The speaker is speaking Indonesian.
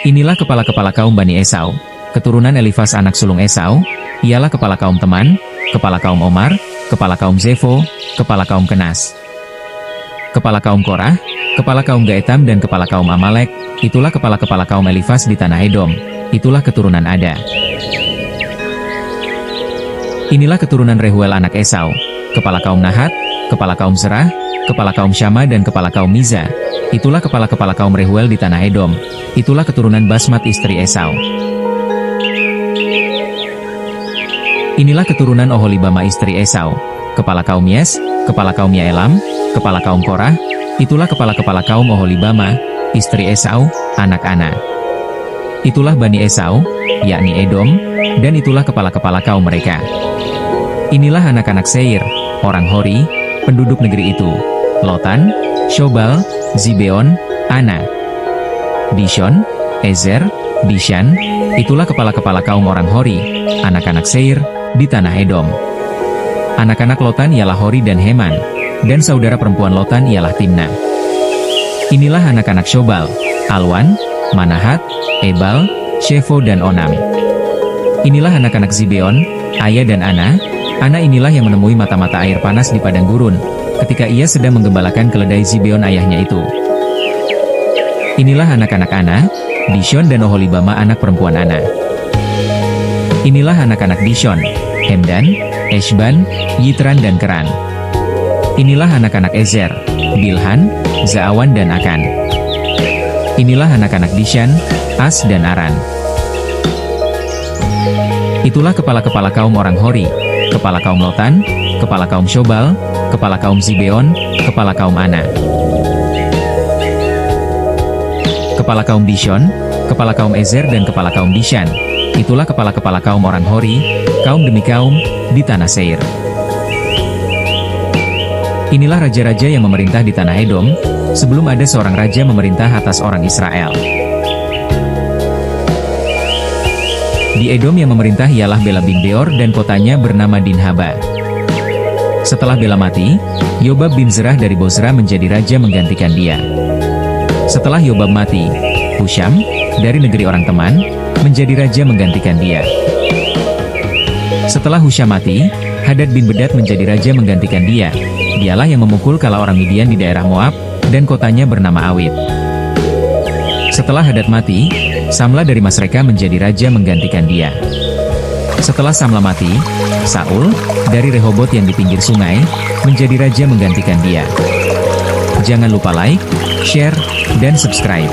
Inilah kepala-kepala kaum Bani Esau, keturunan Elifas anak sulung Esau, ialah kepala kaum Teman, kepala kaum Omar, kepala kaum Zefo, kepala kaum Kenas. Kepala kaum Korah, kepala kaum Gaetam dan kepala kaum Amalek, itulah kepala-kepala kaum Elifas di tanah Edom, itulah keturunan Ada. Inilah keturunan Rehuel anak Esau, kepala kaum Nahat, kepala kaum Zerah, kepala kaum Syama dan kepala kaum Miza, itulah kepala-kepala kaum Rehuel di tanah Edom, itulah keturunan Basmat istri Esau. Inilah keturunan Oholibama istri Esau, kepala kaum Yes, kepala kaum Yaelam, kepala kaum Korah, itulah kepala-kepala kaum Oholibama, istri Esau, anak Ana. Itulah Bani Esau, yakni Edom, dan itulah kepala-kepala kaum mereka. Inilah anak-anak Seir, orang Hori, penduduk negeri itu, Lotan, Shobal, Zibeon, Ana, Dishon, Ezer, Dishan, itulah kepala-kepala kaum orang Hori, anak-anak Seir, di tanah Edom. Anak-anak Lotan ialah Hori dan Heman, dan saudara perempuan Lotan ialah Timna. Inilah anak-anak Shobal, Alwan, Manahat, Ebal, Shefo dan Onam. Inilah anak-anak Zibeon, Aya dan Ana. Ana inilah yang menemui mata-mata air panas di padang gurun, ketika ia sedang menggembalakan keledai Zibeon ayahnya itu. Inilah anak-anak Ana, Dishon dan Oholibama anak perempuan Ana. Inilah anak-anak Dishon, Hemdan, Eshban, Yitran dan Keran. Inilah anak-anak Ezer, Bilhan, Zaawan dan Akan. Inilah anak-anak Dishan, As dan Aran. Itulah kepala-kepala kaum orang Hori, kepala kaum Lotan, kepala kaum Shobal, kepala kaum Zibeon, kepala kaum Ana. Kepala kaum Dishon, kepala kaum Ezer dan kepala kaum Dishan, itulah kepala-kepala kaum orang Hori, kaum demi kaum, di tanah Seir. Inilah raja-raja yang memerintah di tanah Edom, sebelum ada seorang raja memerintah atas orang Israel. Di Edom yang memerintah ialah Bela bin Beor dan kotanya bernama Dinhaba. Setelah Bela mati, Yobab bin Zerah dari Bozrah menjadi raja menggantikan dia. Setelah Yobab mati, Husham, dari negeri orang Teman, menjadi raja menggantikan dia. Setelah Husham mati, Hadad bin Bedad menjadi raja menggantikan dia. Dialah yang memukul kala orang Midian di daerah Moab, dan kotanya bernama Awit. Setelah Hadad mati, Samla dari Masreka menjadi raja menggantikan dia. Setelah Samla mati, Saul, dari Rehobot yang di pinggir sungai, menjadi raja menggantikan dia. Jangan lupa like, share, dan subscribe.